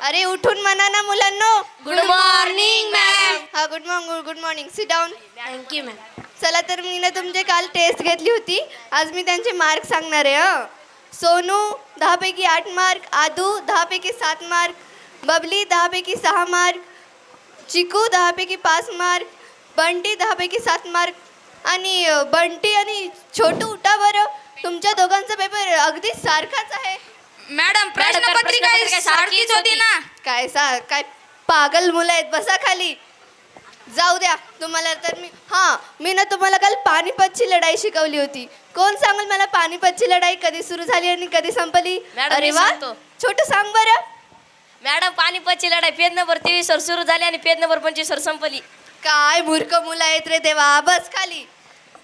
अरे उठून म्हणा ना मुलांनो. Good morning ma'am. हा good morning. Sit down. Thank you ma'am. चला तर मी ना तुमचे काल टेस्ट घेतली होती. आज मी त्यांचे मार्क सांगणार आहे. सोनू 10 पैकी 8 मार्क, आदू 10 पैकी 7 मार्क, बबली 10 पैकी 6 मार्क, चिकू 10 पैकी 5 मार्क, बंटी 10 पैकी 7 मार्क आणि बंटी आणि छोटू उठा बरं. तुमच्या दोघांचा पेपर अगदी सारखाच आहे. मॅडम प्रश्नपत्रिका सारखीच होती ना. काय पागल मुलं आहेत. बसा खाली. जाऊ द्या तुम्हाला. तर मी ना तुम्हाला काल पानिपतची लढाई शिकवली होती. कोण सांगेल मला पानिपतची लढाई कधी सुरू झाली आणि कधी संपली? अरे वा, छोटू सांग बरं. मॅडम पानिपतची लढाई पेज नंबर 23 वर सुरू झाली आणि पेज नंबर 25 वर संपली. काय मूर्ख मुलं आहेत रे देवा. बस खाली.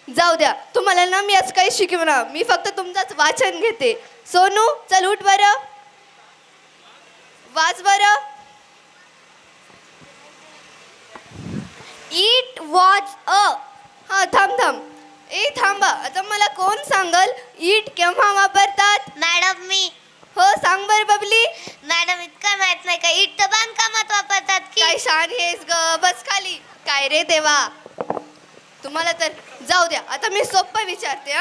जाऊ द्या तुम्हाला ना मी आज काही शिकवणार. मी फक्त तुमचंच वाचन घेते. सोनू चल उठ बरं. वाच बरं. It was a. हा थांब. ए थांबा. आता मला कोण सांगल इट केव्हा वापरतात? मॅडम मी. हो सांग बरं बबली. मॅडम इतकं माहित नाही का इट तर बांधकामात वापरतात की? काय शान हेस ग. बस खाली. काय रे देवा तुम्हाला तर. जाऊ द्या आता मी सोप्पं विचारते.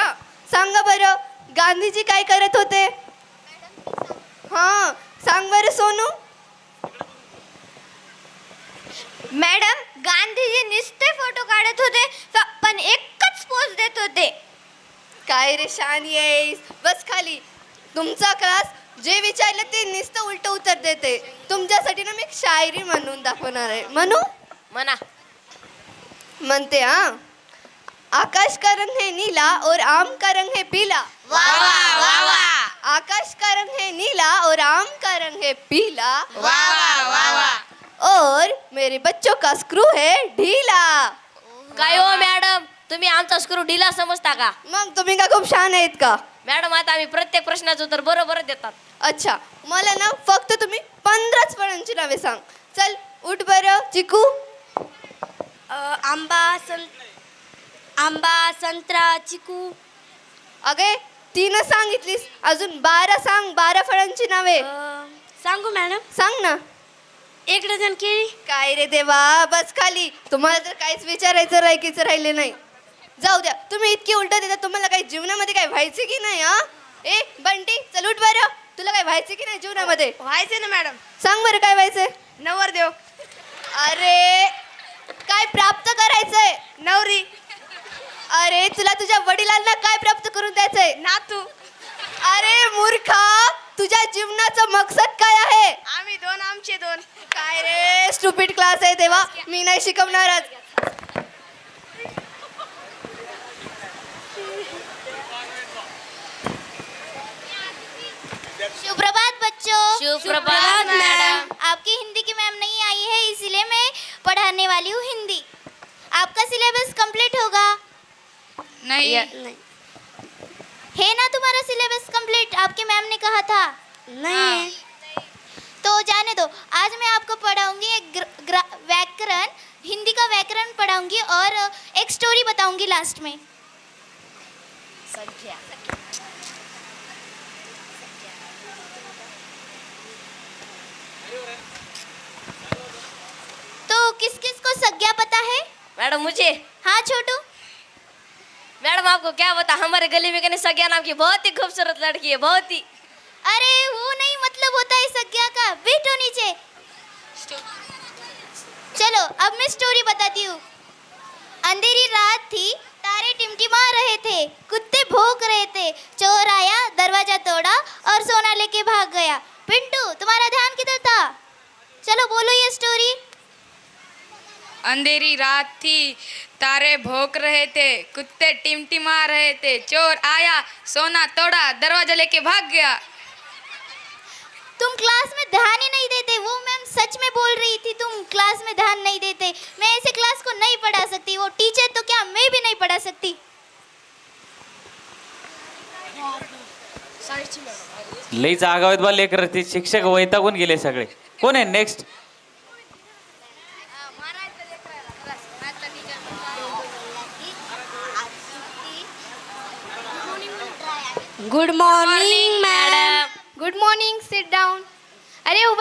सांगा बरं गांधीजी काय करत होते? हा सांग बरं सोनू. मॅडम गांधीजी नुसते फोटो काढत होते पण एकच पोज देत होते. काय रे शान येस. बस खाली. तुमचा क्लास जे विचारलं ते नुसतं उलट उत्तर देते. तुमच्यासाठी ना मी एक शायरी म्हणून दाखवणार आहे. म्हणा. म्हणते आकाश का रंग है नीला और आम का रंग है पीला. वाह वाह वाह वाह. आकाश का रंग है नीला और आम का रंग है पीला. वाह वाह वाह वाह. और मेरे बच्चों का स्क्रू है ढीला. काय हो मॅडम तुम्ही आमचा स्क्रू ढिला समजता का? मग तुम्ही का खूप छान आहेत का? मॅडम आता आम्ही प्रत्येक प्रश्नाचं उत्तर बरोबर देतात. अच्छा मला ना फक्त तुम्ही 15 फळांची नावे सांग. चल उठ बरं. चिकू. आंबा संत्रा चिकू. अगे 3 सांगितलीस. अजून 12 सांग. 12 फळांची नावे सांगू मॅडम? सांग ना. 1 डझन केळी. काय रे देवा. बस खाली. तुम्हाला तर काहीच विचारायचं राहायचं राहिले नाही. जाऊ द्या तुम्ही इतकी उलट देता. तुम्हाला काही जीवनामध्ये काय व्हायचे की नाही? ए बंटी चल उठ बरं. तुला काय व्हायचे की नाही जीवनामध्ये? व्हायचे ना मॅडम. सांग बरं काय व्हायचंय? नवरदेव. अरे काय प्राप्त करायचंय? नवरी. अरे तुला तुझ्या वडिलांना काय प्राप्त करून द्यायचंय? नातू. अरे मूर्खा तुझ्या जीवनाचं मकसद काय आहे? आम्ही 2 आमचे 2. काय रे स्टुपिड क्लास आहे देवा. मी नाही शिकवणारच. सुप्रभात बच्चों. सुप्रभात मैडम. आपकी हिंदी की मैम नहीं आई है इसीलिए मैं पढ़ाने वाली हूँ हिंदी. आपका सिलेबस कंप्लीट होगा? नहीं. है ना तुम्हारा सिलेबस कंप्लीट? आपकी मैम ने कहा था. नहीं. तो जाने दो. आज मैं आपको पढ़ाऊंगी एक व्याकरण, हिंदी का व्याकरण पढ़ाऊंगी और एक स्टोरी बताऊंगी लास्ट में. तो किस किस को संज्ञा पता है? मैडम मुझे. हाँ छोटू. मैडम आपको क्या बता हमारे गली में सज्ञा नाम की बहुत ही खूबसूरत लड़की है. बहुत ही. अरे वो नहीं मतलब होता है संज्ञा का. बैठो नीचे. चलो अब मैं स्टोरी बताती हूँ. अंधेरी रात थी. तारे टिमटिमा रहे थे. कुत्ते भौंक रहे थे. चोर आया, दरवाजा तोड़ा और सोना लेके भाग गया. पिंटू तुम्हारा ध्यान किधर था? चलो बोलो ये स्टोरी. अंधेरी रात थी. तारे भौंक रहे थे. कुत्ते टिमटिमा रहे थे. चोर आया, सोना तोड़ा, दरवाजा लेके भाग गया. तुम क्लास में ध्यान ही नहीं देते. वो मैम सच में बोल रही थी. तुम क्लास में ध्यान नहीं देते. मैं ऐसे क्लास को नहीं पढ़ा सकती. वो टीचर तो क्या मैं भी नहीं पढ़ा सकती. लईच आगावेत बा लेकर. ते शिक्षक वैतागून गेले सगळे. कोण आहे next? Good morning madam. Good morning. Sit down. अरे